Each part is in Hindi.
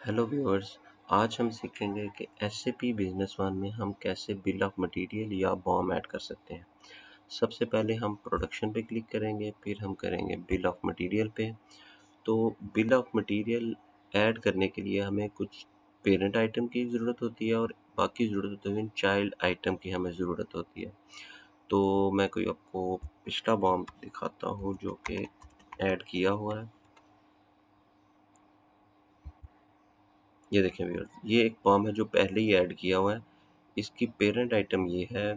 Hello viewers. आज हम सीखेंगे कि एसएपी बिजनेस वन में हम कैसे बिल ऑफ मटेरियल या बॉम ऐड कर सकते हैं। सबसे पहले हम प्रोडक्शन पे क्लिक करेंगे, फिर हम करेंगे बिल ऑफ मटेरियल पे। तो बिल ऑफ मटेरियल ऐड करने के लिए हमें कुछ पेरेंट आइटम की ज़रूरत होती है और बाकी ज़रूरत होती है चाइल्ड आइटम की हमें ज़रूरत होती है। तो मैं कोई आपको पिछला बॉम दिखाता हूँ जो कि ऐड किया हुआ है। ये देखें व्यूअर्स, ये एक फॉर्म है जो पहले ही ऐड किया हुआ है। इसकी पेरेंट आइटम ये है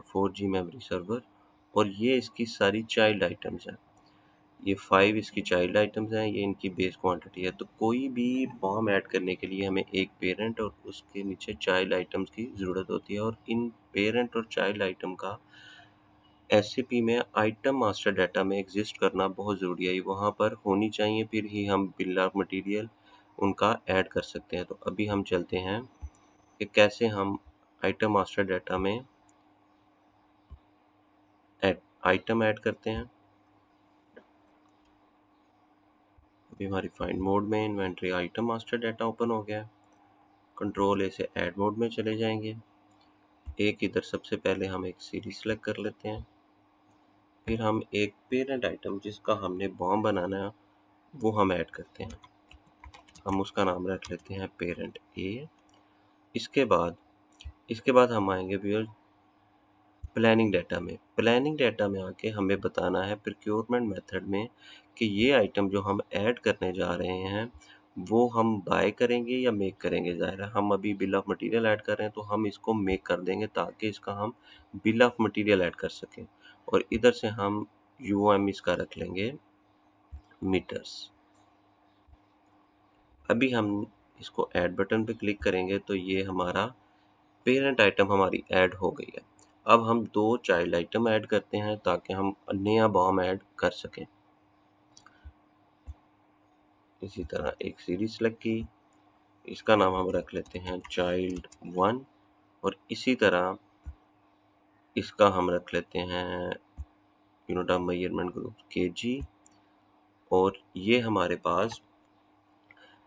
4G मेमोरी सर्वर, और ये इसकी सारी चाइल्ड आइटम्स हैं। ये 5 इसकी चाइल्ड आइटम्स हैं, ये इनकी बेस क्वांटिटी है। तो कोई भी फॉर्म ऐड करने के लिए हमें एक पेरेंट और उसके नीचे चाइल्ड आइटम्स की ज़रूरत होती है, और इन पेरेंट और चाइल्ड आइटम का एससीपी में आइटम मास्टर डाटा में एग्जिस्ट करना बहुत ज़रूरी है। वहाँ पर होनी चाहिए, फिर ही हम बिल ऑफ मटेरियल उनका ऐड कर सकते हैं। तो अभी हम चलते हैं कि कैसे हम आइटम मास्टर डाटा में आइटम ऐड करते हैं। अभी हमारी फाइंड मोड में inventory item master data open हो गया है। कंट्रोल ए से ऐड मोड में चले जाएंगे। एक इधर सबसे पहले हम एक सीरीज सेलेक्ट कर लेते हैं, फिर हम एक पेरेंट आइटम जिसका हमने बॉम बनाना है वो हम ऐड करते हैं। हम उसका नाम रख लेते हैं पेरेंट ए। इसके बाद हम आएंगे व्यूअर प्लानिंग डाटा में आके हमें बताना है प्रोक्योरमेंट मेथड में कि ये आइटम जो हम ऐड करने जा रहे हैं वो हम बाय करेंगे या मेक करेंगे। ज़ाहिर है हम अभी बिल ऑफ मटेरियल ऐड कर रहे हैं तो हम इसको मेक कर देंगे ताकि इसका हम बिल ऑफ मटेरियल ऐड कर सकें। और इधर से हम यूएम इसका रख लेंगे मीटर्स। अभी हम इसको ऐड बटन पे क्लिक करेंगे तो ये हमारा पेरेंट आइटम हमारी ऐड हो गई है। अब हम दो चाइल्ड आइटम ऐड करते हैं ताकि हम नया बॉम ऐड कर सकें। इसी तरह एक सीरीज सेलेक्ट की, इसका नाम हम रख लेते हैं चाइल्ड वन, और इसी तरह इसका हम रख लेते हैं unit of measurement group KG. और ये हमारे पास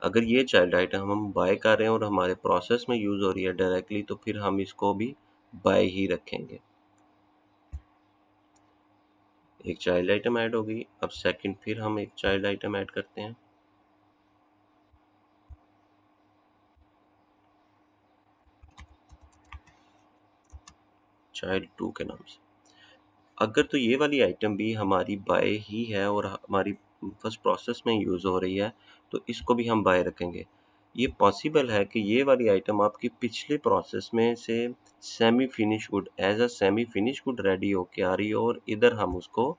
अगर ये चाइल्ड आइटम हम बाय कर रहे हैं और हमारे प्रोसेस में यूज़ हो रही है डायरेक्टली तो फिर हम इसको भी बाय ही रखेंगे। एक चाइल्ड आइटम ऐड हो गई। अब सेकंड फिर हम एक चाइल्ड आइटम ऐड करते हैं चाइल्ड टू के नाम से। अगर तो ये वाली आइटम भी हमारी बाय ही है और हमारी फर्स्ट प्रोसेस में यूज़ हो रही है तो इसको भी हम बाय रखेंगे। ये पॉसिबल है कि ये वाली आइटम आपकी पिछले प्रोसेस में से semi finish good as a semi finish good ready होके आ रही हो और इधर हम उसको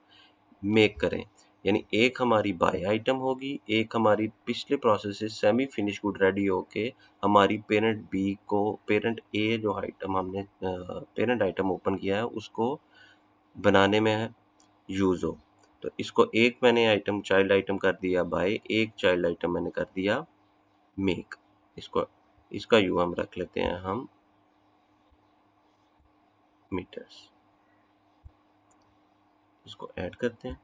मेक करें। यानी एक हमारी बाय आइटम होगी, एक हमारी पिछले प्रोसेस से सेमी फिनिश गुड रेडी होके हमारी पेरेंट ए जो आइटम हमने पेरेंट आइटम ओपन किया है उसको बनाने में यूज़ हो। तो इसको एक मैंने आइटम चाइल्ड आइटम कर दिया बाय, एक चाइल्ड आइटम मैंने कर दिया मेक। इसको इसका यू हम रख लेते हैं हम मीटर्स। इसको ऐड करते हैं।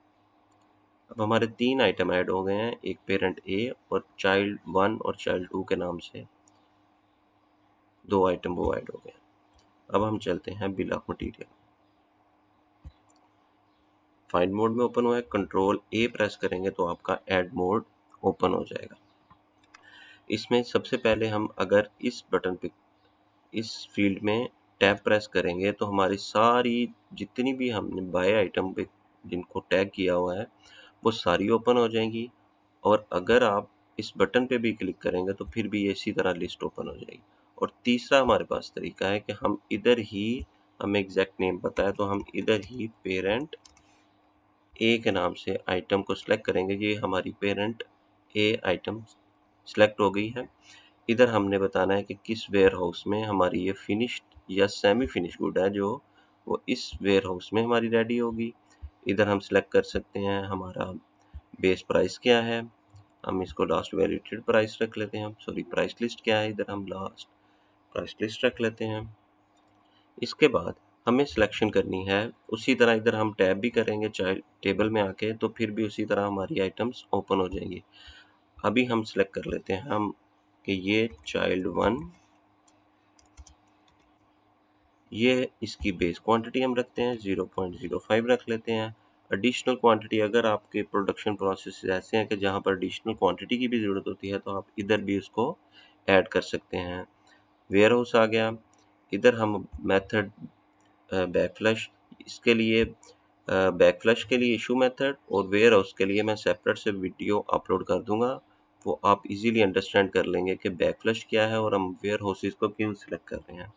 अब हमारे तीन आइटम ऐड हो गए हैं, एक पेरेंट ए और चाइल्ड वन और चाइल्ड टू के नाम से दो आइटम वो ऐड हो गए। अब हम चलते हैं bill of material. Find mode में ओपन हुआ है, कंट्रोल ए प्रेस करेंगे तो आपका ऐड मोड ओपन हो जाएगा। इसमें सबसे पहले हम अगर इस बटन पे इस फील्ड में टैब प्रेस करेंगे तो हमारी सारी जितनी भी हमने बाय आइटम पे जिनको टैग किया हुआ है वो सारी ओपन हो जाएंगी। और अगर आप इस बटन पे भी क्लिक करेंगे तो फिर भी इसी तरह लिस्ट ओपन हो जाएगी। और तीसरा हमारे पास तरीका है कि हम इधर ही हमें एग्जैक्ट नेम पता है तो हम इधर ही पेरेंट ए के नाम से आइटम को सिलेक्ट करेंगे। ये हमारी पेरेंट ए आइटम सिलेक्ट हो गई है। इधर हमने बताना है कि किस वेयर हाउस में हमारी ये फिनिश्ड या सेमी फिनिश गुड है जो वो इस वेयर हाउस में हमारी रेडी होगी। इधर हम सिलेक्ट कर सकते हैं हमारा बेस प्राइस क्या है, हम इसको लास्ट वैल्यूटेड प्राइस रख लेते हैं। सॉरी, प्राइस लिस्ट क्या है, इधर हम लास्ट प्राइस लिस्ट रख लेते हैं। इसके बाद हमें सिलेक्शन करनी है, उसी तरह इधर हम टैब भी करेंगे चाइल्ड टेबल में आके तो फिर भी उसी तरह हमारी आइटम्स ओपन हो जाएंगी। अभी हम सिलेक्ट कर लेते हैं हम कि ये चाइल्ड 1, ये इसकी बेस क्वांटिटी हम रखते हैं 0.05 रख लेते हैं। एडिशनल क्वांटिटी, अगर आपके प्रोडक्शन प्रोसेस ऐसे हैं कि जहाँ पर एडिशनल क्वांटिटी की भी ज़रूरत होती है तो आप इधर भी उसको ऐड कर सकते हैं। वेयर हाउस आ गया, इधर हम मेथड बैकफ्लश, इसके लिए बैकफ्लश के लिए इशू मेथड और वेयर हाउस के लिए मैं सेपरेट से वीडियो अपलोड कर दूंगा, वो आप इजीली अंडरस्टैंड कर लेंगे कि बैकफ्लश क्या है और हम वेयर हाउसेस को क्यों सिलेक्ट कर रहे हैं।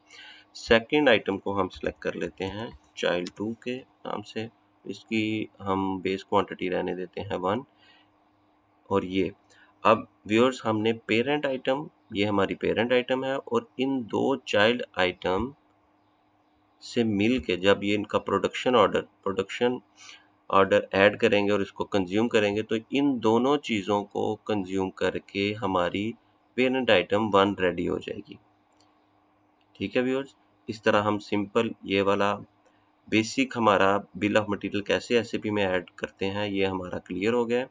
सेकंड आइटम को हम सिलेक्ट कर लेते हैं चाइल्ड 2 के नाम से, इसकी हम बेस क्वांटिटी रहने देते हैं 1। और ये अब व्यूअर्स, हमने पेरेंट आइटम, ये हमारी पेरेंट आइटम है और इन दो चाइल्ड आइटम से मिल के जब ये इनका प्रोडक्शन ऑर्डर ऐड करेंगे और इसको कंज्यूम करेंगे तो इन दोनों चीज़ों को कंज्यूम करके हमारी पेरेंट आइटम 1 रेडी हो जाएगी। ठीक है व्यूअर्स, इस तरह हम सिंपल ये वाला बेसिक हमारा बिल ऑफ मटेरियल कैसे एसएपी में ऐड करते हैं ये हमारा क्लियर हो गया।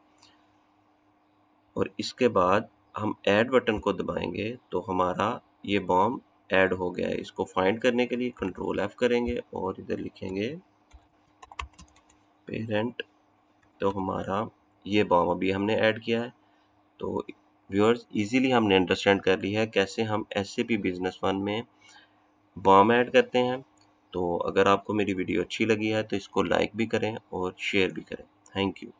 और इसके बाद हम ऐड बटन को दबाएंगे तो हमारा ये बॉम ऐड हो गया है। इसको फाइंड करने के लिए कंट्रोल F करेंगे और इधर लिखेंगे पेरेंट, तो हमारा ये बॉम अभी हमने ऐड किया है। तो व्यूअर्स, इजीली हमने अंडरस्टैंड कर लिया है कैसे हम एसएपी बिजनेस वन में बॉम ऐड करते हैं। तो अगर आपको मेरी वीडियो अच्छी लगी है तो इसको लाइक भी करें और शेयर भी करें। Thank you.